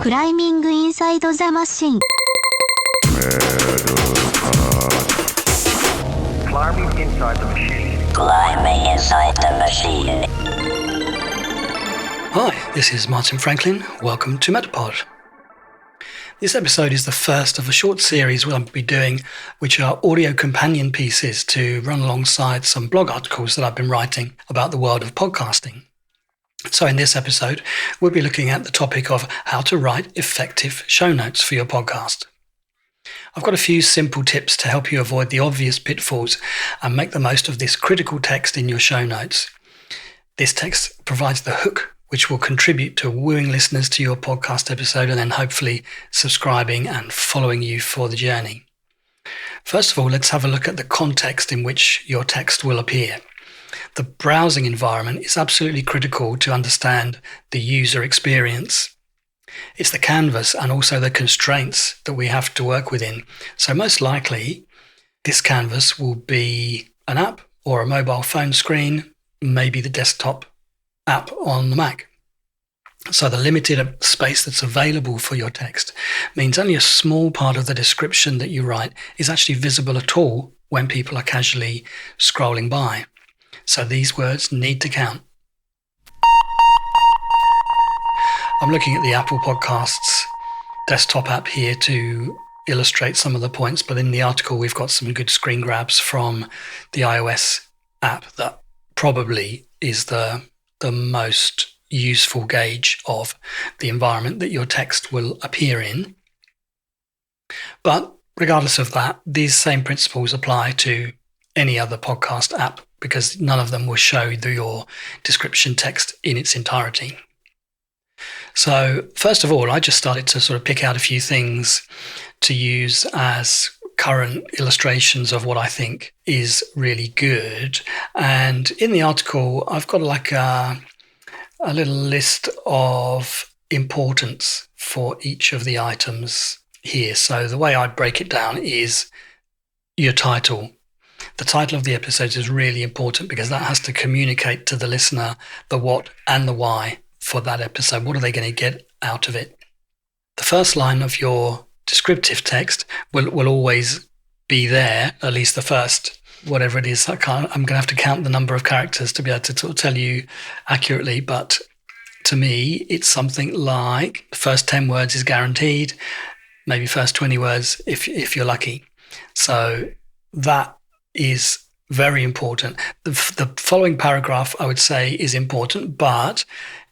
Climbing inside the machine. Climbing inside the machine. Climbing inside the machine. Hi, this is Martin Franklin. Welcome to Metapod. This episode is the first of a short series we'll be doing, which are audio companion pieces to run alongside some blog articles that I've been writing about the world of podcasting. So in this episode, we'll be looking at the topic of how to write effective show notes for your podcast. I've got a few simple tips to help you avoid the obvious pitfalls and make the most of this critical text in your show notes. This text provides the hook, which will contribute to wooing listeners to your podcast episode and then hopefully subscribing and following you for the journey. First of all, let's have a look at the context in which your text will appear. The browsing environment is absolutely critical to understand the user experience. It's the canvas and also the constraints that we have to work within. So most likely, this canvas will be an app or a mobile phone screen, maybe the desktop app on the Mac. So the limited space that's available for your text means only a small part of the description that you write is actually visible at all when people are casually scrolling by. So these words need to count. I'm looking at the Apple Podcasts desktop app here to illustrate some of the points, but in the article we've got some good screen grabs from the iOS app that probably is the most useful gauge of the environment that your text will appear in. But regardless of that, these same principles apply to any other podcast app because none of them will show your description text in its entirety. So first of all, I just started to sort of pick out a few things to use as current illustrations of what I think is really good. And in the article, I've got like a little list of importance for each of the items here. So the way I break it down is your title. The title of the episode is really important because that has to communicate to the listener the what and the why for that episode. What are they going to get out of it? The first line of your descriptive text will always be there, at least the first, whatever it is. I'm going to have to count the number of characters to be able to sort of tell you accurately, but to me, it's something like the first 10 words is guaranteed, maybe first 20 words if you're lucky. So that is very important. The following paragraph, I would say, is important, but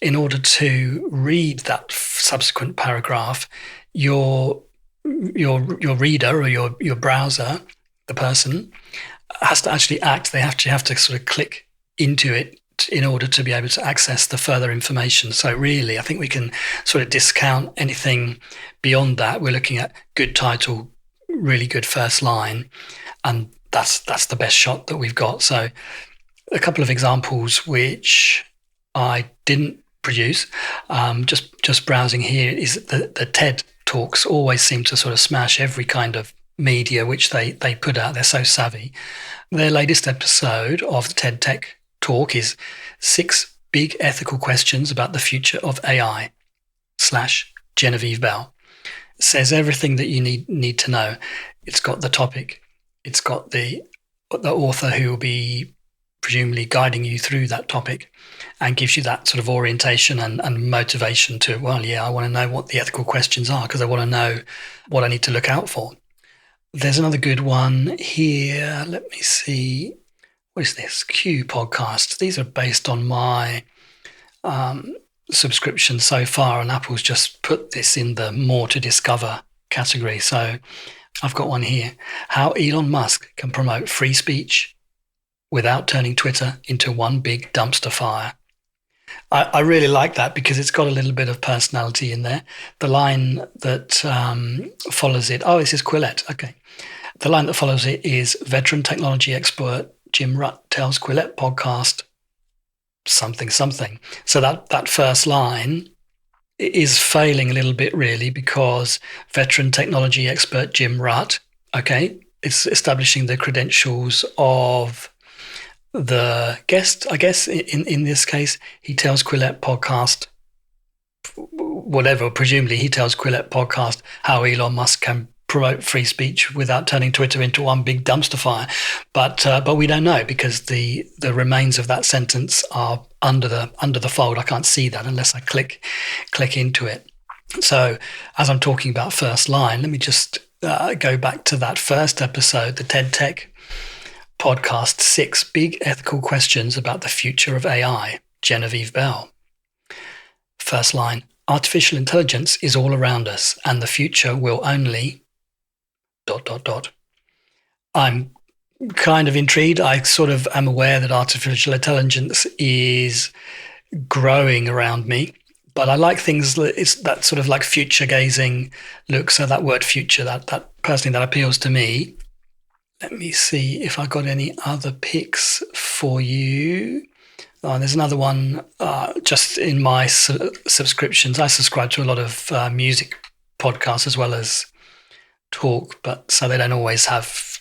in order to read that subsequent paragraph, your reader or your browser, the person, has to actually act. They have to sort of click into it in order to be able to access the further information. So really, I think we can sort of discount anything beyond that. We're looking at good title, really good first line, and that's the best shot that we've got. So a couple of examples which I didn't produce, just browsing here, is the TED Talks always seem to sort of smash every kind of media which they put out. They're so savvy. Their latest episode of the TED Tech Talk is 6 Big Ethical Questions About the Future of AI / Genevieve Bell. It says everything that you need to know. It's got the topic. It's got the author who will be presumably guiding you through that topic and gives you that sort of orientation and motivation to, well, yeah, I want to know what the ethical questions are because I want to know what I need to look out for. There's another good one here. Let me see. What is this? Q podcast. These are based on my subscription so far, and Apple's just put this in the more to discover category. So I've got one here. How Elon Musk can promote free speech without turning Twitter into one big dumpster fire. I really like that because it's got a little bit of personality in there. The line that follows it, this is Quillette. Okay. The line that follows it is veteran technology expert Jim Rutt tells Quillette podcast something. So that first line is failing a little bit really because veteran technology expert Jim Rutt, okay, it's establishing the credentials of the guest, I guess, in this case. He tells Quillette podcast whatever. Presumably, he tells Quillette podcast how Elon Musk can promote free speech without turning Twitter into one big dumpster fire. But we don't know, because the remains of that sentence are under the fold. I can't see that unless I click into it. So as I'm talking about first line, let me just go back to that first episode, the TED Tech podcast 6 Big Ethical Questions About the Future of AI, Genevieve Bell. First line, artificial intelligence is all around us and the future will only ... I'm kind of intrigued. I sort of am aware that artificial intelligence is growing around me, but I like things it's that sort of like future gazing look. So that word future, that personally, that appeals to me. Let me see if I got any other picks for you. There's another one just in my subscriptions. I subscribe to a lot of music podcasts as well as talk, but so they don't always have,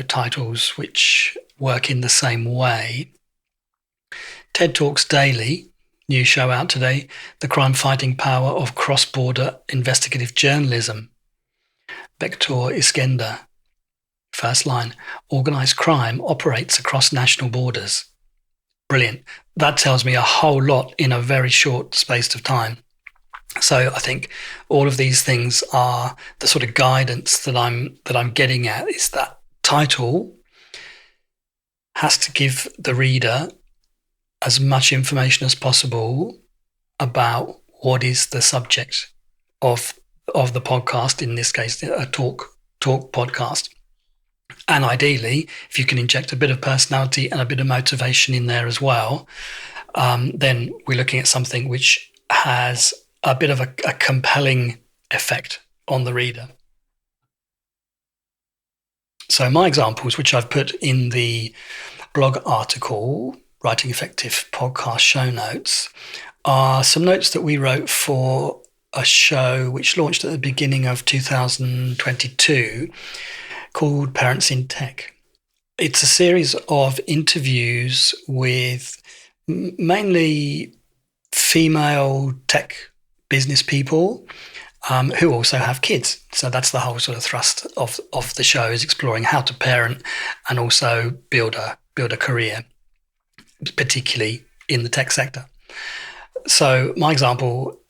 titles which work in the same way. TED Talks Daily, new show out today, The Crime-Fighting Power of Cross-Border Investigative Journalism. Vector Iskender. First line, organised crime operates across national borders. Brilliant. That tells me a whole lot in a very short space of time. So I think all of these things are the sort of guidance that I'm getting at, is that title has to give the reader as much information as possible about what is the subject of the podcast, in this case, a talk podcast. And ideally, if you can inject a bit of personality and a bit of motivation in there as well, then we're looking at something which has a bit of a compelling effect on the reader. So my examples, which I've put in the blog article, Writing Effective Podcast Show Notes, are some notes that we wrote for a show which launched at the beginning of 2022 called Parents in Tech. It's a series of interviews with mainly female tech business people who also have kids. So that's the whole sort of thrust of the show, is exploring how to parent and also build a career, particularly in the tech sector. So my example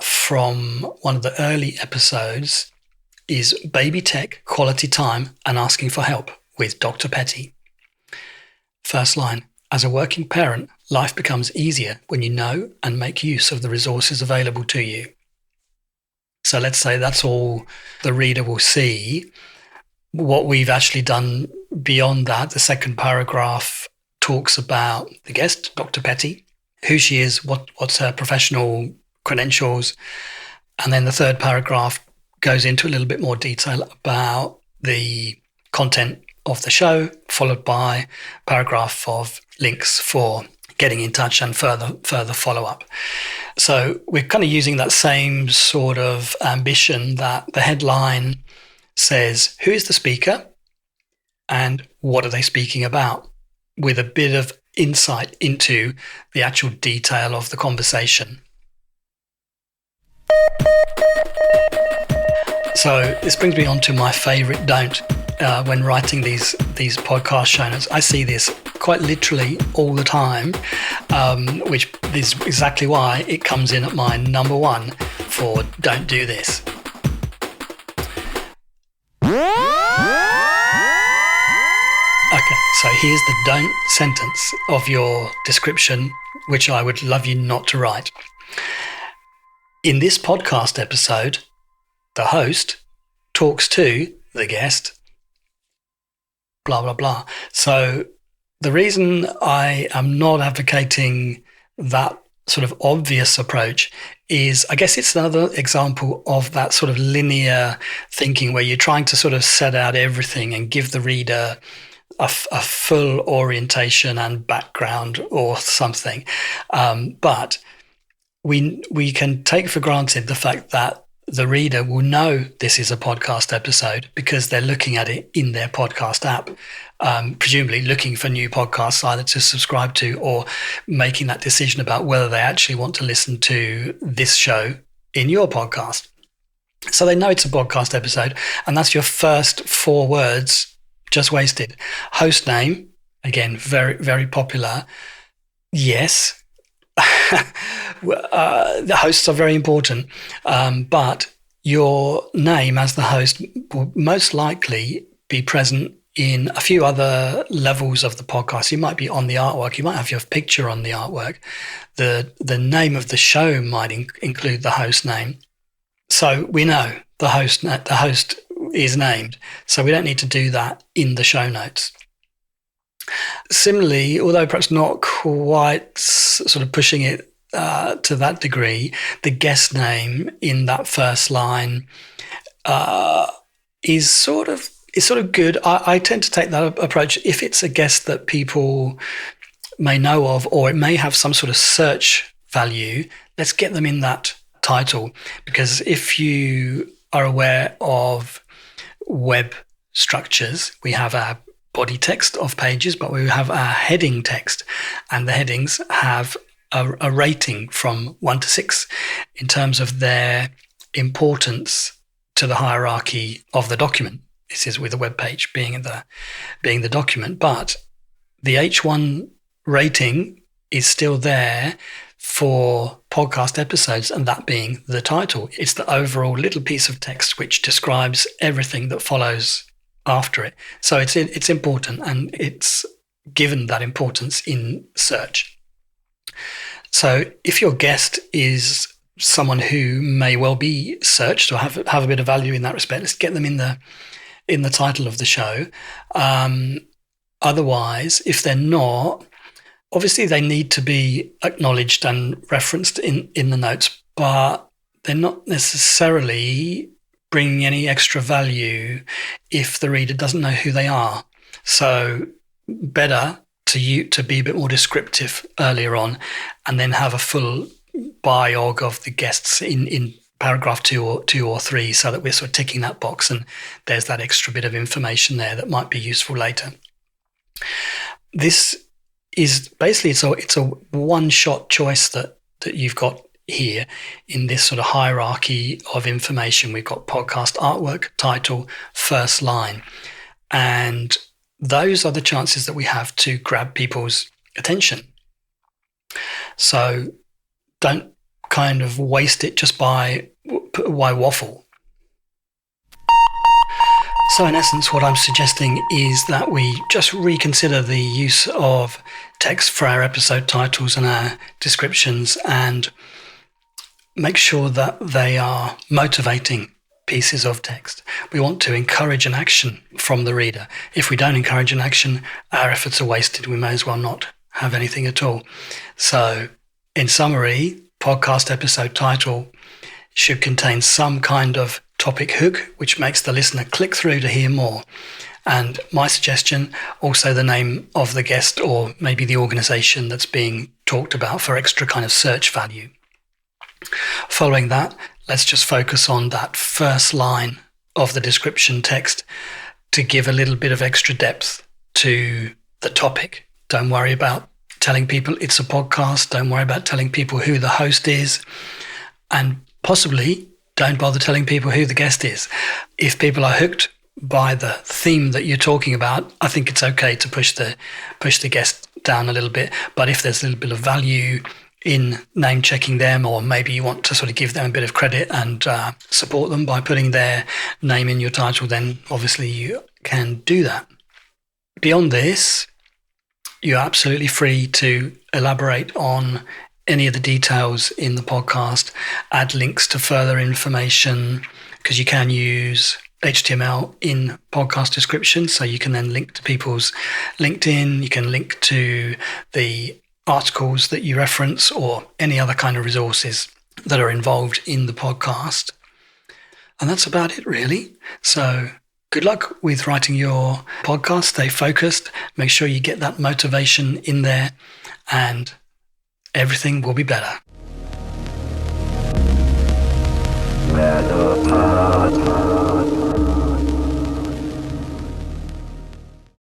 from one of the early episodes is Baby Tech, Quality Time and Asking for Help with Dr. Petty. First line, as a working parent, life becomes easier when you know and make use of the resources available to you. So let's say that's all the reader will see. What we've actually done beyond that, the second paragraph talks about the guest, Dr. Petty, who she is, what's her professional credentials. And then the third paragraph goes into a little bit more detail about the content of the show, followed by a paragraph of links for getting in touch and further follow-up. So we're kind of using that same sort of ambition, that the headline says, who is the speaker and what are they speaking about, with a bit of insight into the actual detail of the conversation. So this brings me on to my favorite don't when writing these podcast show notes. I see this quite literally all the time, which is exactly why it comes in at my number one for don't do this. Okay, so here's the don't sentence of your description, which I would love you not to write. In this podcast episode, the host talks to the guest, blah, blah, blah. So the reason I am not advocating that sort of obvious approach is, I guess it's another example of that sort of linear thinking where you're trying to sort of set out everything and give the reader a full orientation and background or something. But we can take for granted the fact that the reader will know this is a podcast episode because they're looking at it in their podcast app, presumably looking for new podcasts either to subscribe to or making that decision about whether they actually want to listen to this show in your podcast. So they know it's a podcast episode, and that's your first 4 words just wasted. Host name, again, very, very popular. Yes. The hosts are very important, but your name as the host will most likely be present in a few other levels of the podcast. You might be on the artwork. You might have your picture on the artwork. The name of the show might include the host name. So we know the host is named. So we don't need to do that in the show notes. Similarly, although perhaps not quite sort of pushing it to that degree, the guest name in that first line is sort of good. I tend to take that approach if it's a guest that people may know of, or it may have some sort of search value. Let's get them in that title, because if you are aware of web structures, we have our body text of pages, but we have our heading text, and the headings have a rating from 1 to 6 in terms of their importance to the hierarchy of the document. This is with the web page being the document, but the H1 rating is still there for podcast episodes, and that being the title. It's the overall little piece of text which describes everything that follows after it. So it's important, and it's given that importance in search. So if your guest is someone who may well be searched or have a bit of value in that respect, let's get them in the title of the show. Otherwise, if they're not, obviously they need to be acknowledged and referenced in the notes, but they're not necessarily bringing any extra value if the reader doesn't know who they are. So better to be a bit more descriptive earlier on, and then have a full biog of the guests in paragraph 2 or 3, so that we're sort of ticking that box and there's that extra bit of information there that might be useful later. This is basically, it's a one-shot choice that you've got here in this sort of hierarchy of information. We've got podcast artwork, title, first line, and those are the chances that we have to grab people's attention. So don't kind of waste it just by waffle. So in essence, what I'm suggesting is that we just reconsider the use of text for our episode titles and our descriptions, and make sure that they are motivating pieces of text. We want to encourage an action from the reader. If we don't encourage an action, our efforts are wasted. We may as well not have anything at all. So in summary, podcast episode title should contain some kind of topic hook, which makes the listener click through to hear more. And my suggestion, also the name of the guest or maybe the organization that's being talked about for extra kind of search value. Following that, let's just focus on that first line of the description text to give a little bit of extra depth to the topic. Don't worry about telling people it's a podcast. Don't worry about telling people who the host is. And possibly don't bother telling people who the guest is. If people are hooked by the theme that you're talking about, I think it's okay to push the guest down a little bit. But if there's a little bit of value in name checking them, or maybe you want to sort of give them a bit of credit and support them by putting their name in your title, then obviously you can do that. Beyond this, you're absolutely free to elaborate on any of the details in the podcast, add links to further information, because you can use HTML in podcast descriptions, so you can then link to people's LinkedIn, you can link to the articles that you reference or any other kind of resources that are involved in the podcast. And that's about it, really. So good luck with writing your podcast. Stay focused. Make sure you get that motivation in there, and everything will be better. Metapod.